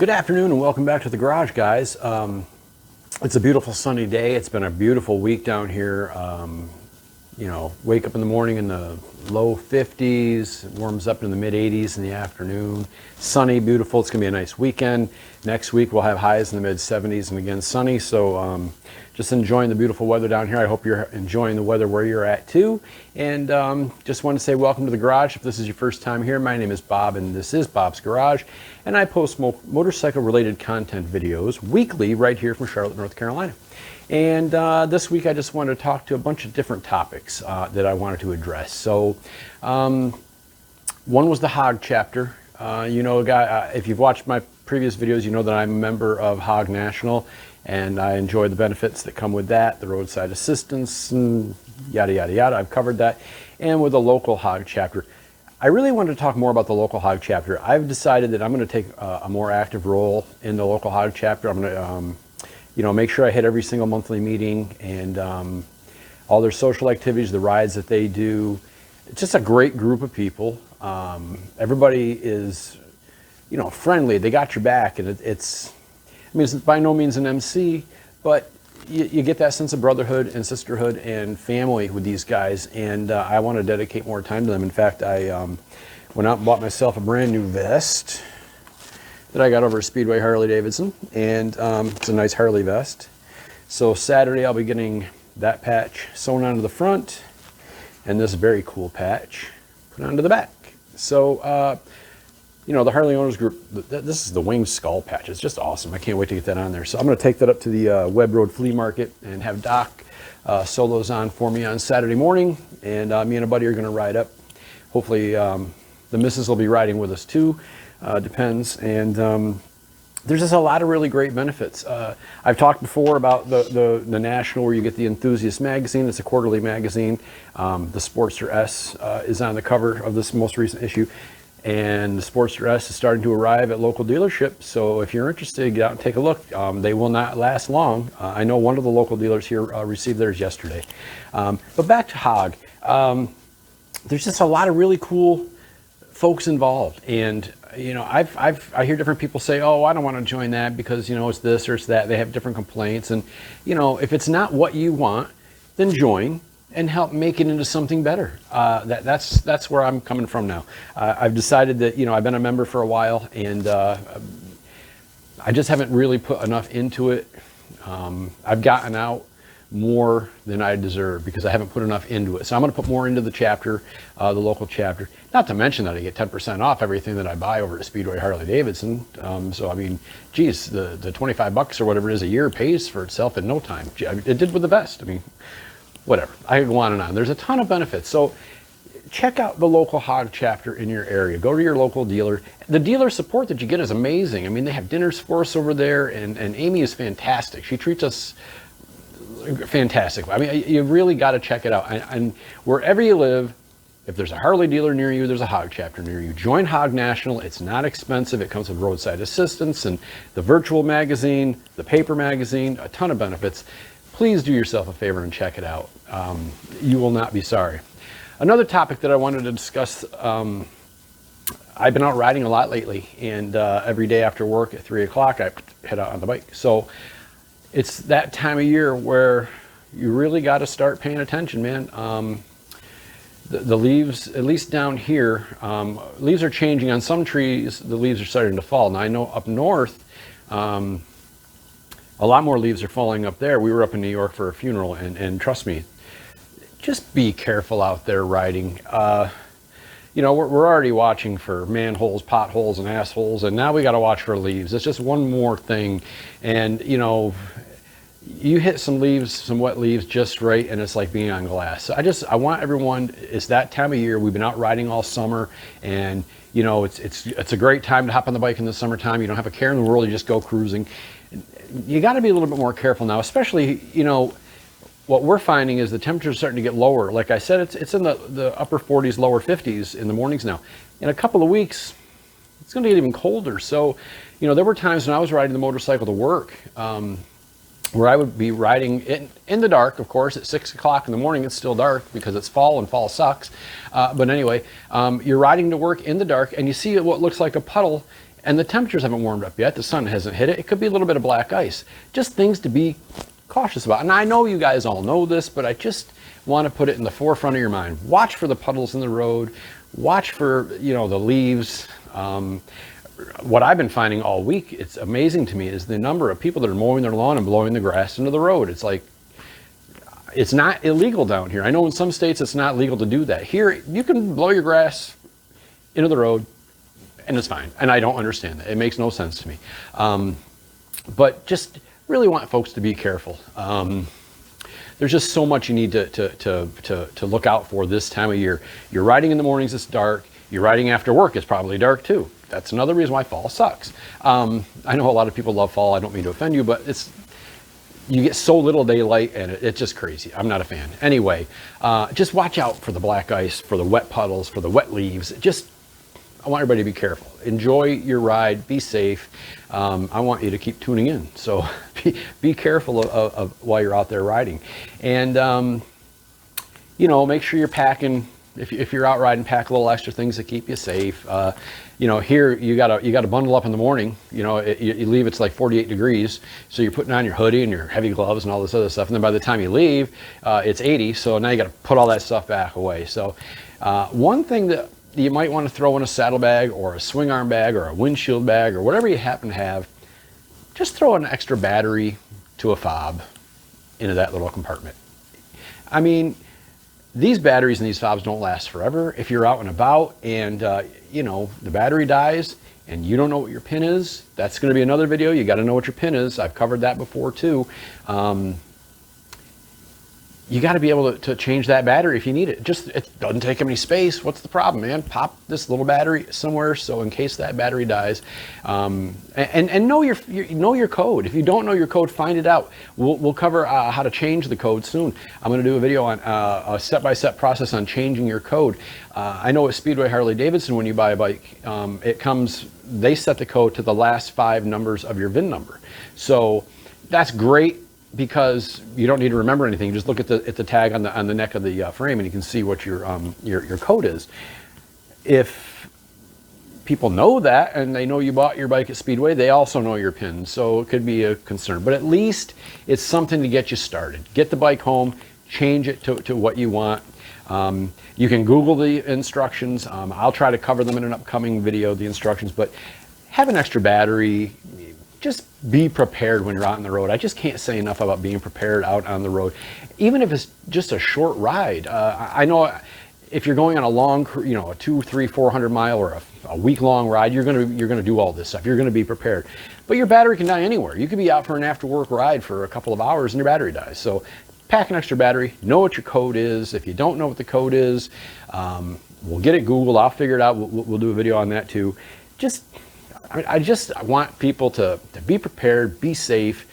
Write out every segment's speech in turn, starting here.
Good afternoon and welcome back to the garage, guys. It's a beautiful sunny day. It's been a beautiful week down here. Wake up in the morning in the low 50s, it warms up in the mid 80s in the afternoon. Sunny, beautiful. It's gonna be a nice weekend. Next week we'll have highs in the mid 70s and again sunny. So just enjoying the beautiful weather down here. I hope you're enjoying the weather where you're at too. And just want to say welcome to the garage. If this is your first time here, my name is Bob and this is Bob's Garage. And I post motorcycle related content videos weekly right here from Charlotte, North Carolina. And this week I just wanted to talk to a bunch of different topics that I wanted to address. So one was the HOG chapter. If you've watched my previous videos, you know that I'm a member of HOG National, and I enjoy the benefits that come with that, the roadside assistance, and yada, yada, yada. I've covered that. And with the local HOG chapter, I really wanted to talk more about the local HOG chapter. I've decided that I'm going to take a more active role in the local HOG chapter. I'm going to make sure I hit every single monthly meeting and all their social activities, the rides that they do. It's just a great group of people. Everybody is, friendly. They got your back, and it's by no means an MC, but you get that sense of brotherhood and sisterhood and family with these guys, and I want to dedicate more time to them. In fact, I went out and bought myself a brand new vest that I got over at Speedway Harley Davidson, and it's a nice Harley vest. So Saturday I'll be getting that patch sewn onto the front and this very cool patch put onto the back. So the Harley Owners Group, this is the winged skull patch. It's just awesome. I can't wait to get that on there. So I'm going to take that up to the Webb Road Flea Market and have Doc sew those on for me on Saturday morning, and me and a buddy are going to ride up. Hopefully the missus will be riding with us too. Depends. And there's just a lot of really great benefits. I've talked before about the National, where you get the Enthusiast magazine. It's a quarterly magazine. The Sportster S is on the cover of this most recent issue, and the Sportster S is starting to arrive at local dealerships. So if you're interested, get out and take a look. They will not last long. I know one of the local dealers here received theirs yesterday. But back to HOG. There's just a lot of really cool folks involved, and I hear different people say, oh, I don't want to join that because it's this or it's that. They have different complaints, and if it's not what you want, then join and help make it into something better. That's where I'm coming from now. I've decided that I've been a member for a while, and I just haven't really put enough into it. I've gotten out more than I deserve because I haven't put enough into it. So I'm going to put more into the chapter, the local chapter. Not to mention that I get 10% off everything that I buy over at Speedway Harley Davidson. So I mean, geez, the $25 or whatever it is a year pays for itself in no time. It did with the best. I mean, whatever. I could go on and on. There's a ton of benefits. So check out the local HOG chapter in your area. Go to your local dealer. The dealer support that you get is amazing. I mean, they have dinners for us over there, and Amy is fantastic. She treats us fantastic. I mean, you really got to check it out. And wherever you live, if there's a Harley dealer near you, there's a HOG chapter near you. Join HOG National. It's not expensive. It comes with roadside assistance and the virtual magazine, the paper magazine, a ton of benefits. Please do yourself a favor and check it out. You will not be sorry. Another topic that I wanted to discuss, I've been out riding a lot lately, and every day after work at 3 o'clock, I head out on the bike. So it's that time of year where you really got to start paying attention, man. The leaves, at least down here, leaves are changing. On some trees, the leaves are starting to fall. Now, I know up north, a lot more leaves are falling up there. We were up in New York for a funeral, and trust me, just be careful out there riding. We're already watching for manholes, potholes, and assholes, and now we got to watch for leaves. It's just one more thing. And, you hit some leaves, some wet leaves just right, and it's like being on glass. So I want everyone, it's that time of year. We've been out riding all summer, and, it's a great time to hop on the bike in the summertime. You don't have a care in the world. You just go cruising. You got to be a little bit more careful now, especially, what we're finding is the temperature's starting to get lower. Like I said, it's in the upper 40s, lower 50s in the mornings now. In a couple of weeks, it's going to get even colder. So, there were times when I was riding the motorcycle to work, where I would be riding in the dark, of course, at 6 o'clock in the morning. It's still dark because it's fall, and fall sucks. But anyway, you're riding to work in the dark, and you see what looks like a puddle, and the temperatures haven't warmed up yet. The sun hasn't hit it. It could be a little bit of black ice. Just things to be cautious about. And I know you guys all know this, but I just want to put it in the forefront of your mind. Watch for the puddles in the road. Watch for, the leaves. What I've been finding all week, it's amazing to me, is the number of people that are mowing their lawn and blowing the grass into the road. It's like, it's not illegal down here. I know in some states it's not legal to do that. Here, you can blow your grass into the road and it's fine. And I don't understand that. It makes no sense to me. But just really want folks to be careful. There's just so much you need to look out for this time of year. You're riding in the mornings, it's dark. You're riding after work, it's probably dark too. That's another reason why fall sucks. I know a lot of people love fall. I don't mean to offend you, but you get so little daylight and it's just crazy. I'm not a fan. Anyway, just watch out for the black ice, for the wet puddles, for the wet leaves. I want everybody to be careful. Enjoy your ride, be safe. I want you to keep tuning in. So be careful of while you're out there riding. And, make sure you're packing. If you're out riding, pack a little extra things to keep you safe. Here you gotta bundle up in the morning. You leave, it's like 48 degrees, so you're putting on your hoodie and your heavy gloves and all this other stuff. And then by the time you leave, it's 80. So now you got to put all that stuff back away. So one thing that you might want to throw in a saddlebag or a swing arm bag or a windshield bag or whatever you happen to have, just throw an extra battery to a fob into that little compartment. I mean, these batteries and these fobs don't last forever. If you're out and about and, the battery dies and you don't know what your pin is, that's going to be another video. You got to know what your pin is. I've covered that before too. You got to be able to change that battery if you need it. It doesn't take any space. What's the problem, man? Pop this little battery somewhere so in case that battery dies. And know your code. If you don't know your code, find it out. We'll cover how to change the code soon. I'm going to do a video on a step-by-step process on changing your code. I know at Speedway Harley Davidson, when you buy a bike, they set the code to the last 5 numbers of your VIN number. So that's great, because you don't need to remember anything. You just look at the tag on the neck of the frame and you can see what your code is. If people know that and they know you bought your bike at Speedway, they also know your PIN, so it could be a concern. But at least it's something to get you started. Get the bike home, change it to what you want. You can Google the instructions. I'll try to cover them in an upcoming video, the instructions, but have an extra battery. Just be prepared when you're out on the road. I just can't say enough about being prepared out on the road, even if it's just a short ride. I know if you're going on a long, a 200, 300, 400 mile or a week-long ride, you're gonna do all this stuff. You're gonna be prepared, but your battery can die anywhere. You could be out for an after-work ride for a couple of hours and your battery dies. So pack an extra battery. Know what your code is. If you don't know what the code is, we'll get it Googled. I'll figure it out. We'll do a video on that too. I want people to be prepared, be safe.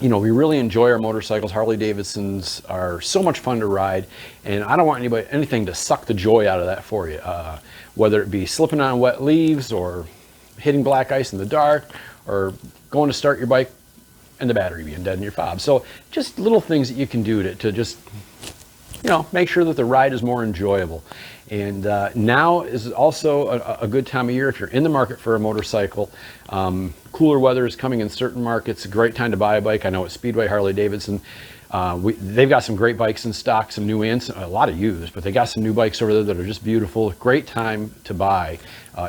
We really enjoy our motorcycles. Harley Davidsons are so much fun to ride, and I don't want anything to suck the joy out of that for you. Whether it be slipping on wet leaves or hitting black ice in the dark or going to start your bike and the battery being dead in your fob. So just little things that you can do to just, make sure that the ride is more enjoyable. And now is also a good time of year if you're in the market for a motorcycle. Cooler weather is coming in certain markets. A great time to buy a bike. I know at Speedway Harley Davidson, they've got some great bikes in stock, some new and a lot of used, but they got some new bikes over there that are just beautiful. Great time to buy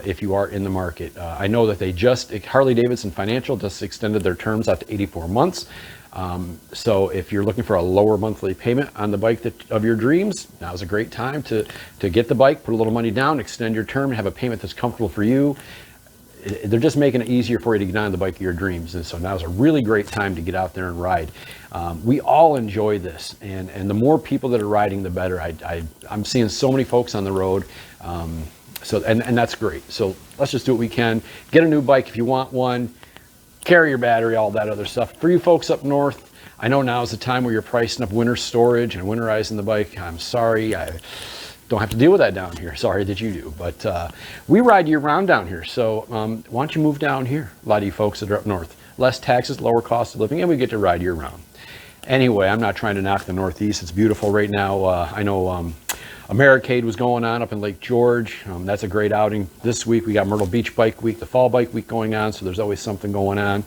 if you are in the market. I know that Harley Davidson Financial just extended their terms out to 84 months. So if you're looking for a lower monthly payment on the bike of your dreams, now's a great time to get the bike, put a little money down, extend your term, and have a payment that's comfortable for you. They're just making it easier for you to get on the bike of your dreams. And so now's a really great time to get out there and ride. We all enjoy this, and the more people that are riding, the better. I'm seeing so many folks on the road. And that's great. So let's just do what we can. Get a new bike if you want one. Carry your battery, all that other stuff. For you folks up north, I know now is the time where you're pricing up winter storage and winterizing the bike. I'm sorry, I don't have to deal with that down here. Sorry that you do, but we ride year round down here. So why don't you move down here? A lot of you folks that are up north. Less taxes, lower cost of living, and we get to ride year round. Anyway, I'm not trying to knock the Northeast. It's beautiful right now. I know Americade was going on up in Lake George. That's a great outing. This week we got Myrtle Beach Bike Week, the Fall Bike Week going on, so there's always something going on.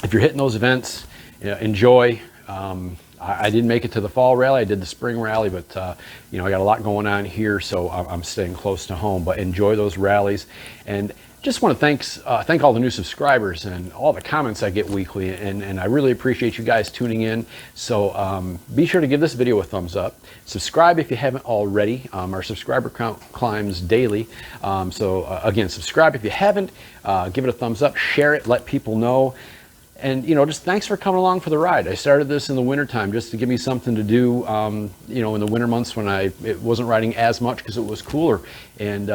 If you're hitting those events, enjoy. I didn't make it to the fall rally. I did the spring rally, but I got a lot going on here, so I'm staying close to home. But enjoy those rallies, and just want to thank all the new subscribers and all the comments I get weekly, and I really appreciate you guys tuning in. So be sure to give this video a thumbs up. Subscribe if you haven't already. Our subscriber count climbs daily. Again, subscribe if you haven't. Give it a thumbs up. Share it. Let people know. And just thanks for coming along for the ride. I started this in the wintertime just to give me something to do, in the winter months when it wasn't riding as much because it was cooler. And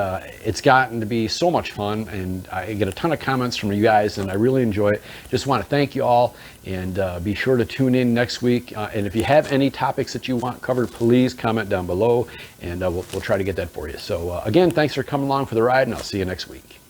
it's gotten to be so much fun, and I get a ton of comments from you guys, and I really enjoy it. Just want to thank you all, and be sure to tune in next week. And if you have any topics that you want covered, please comment down below, and we'll try to get that for you. So again, thanks for coming along for the ride, and I'll see you next week.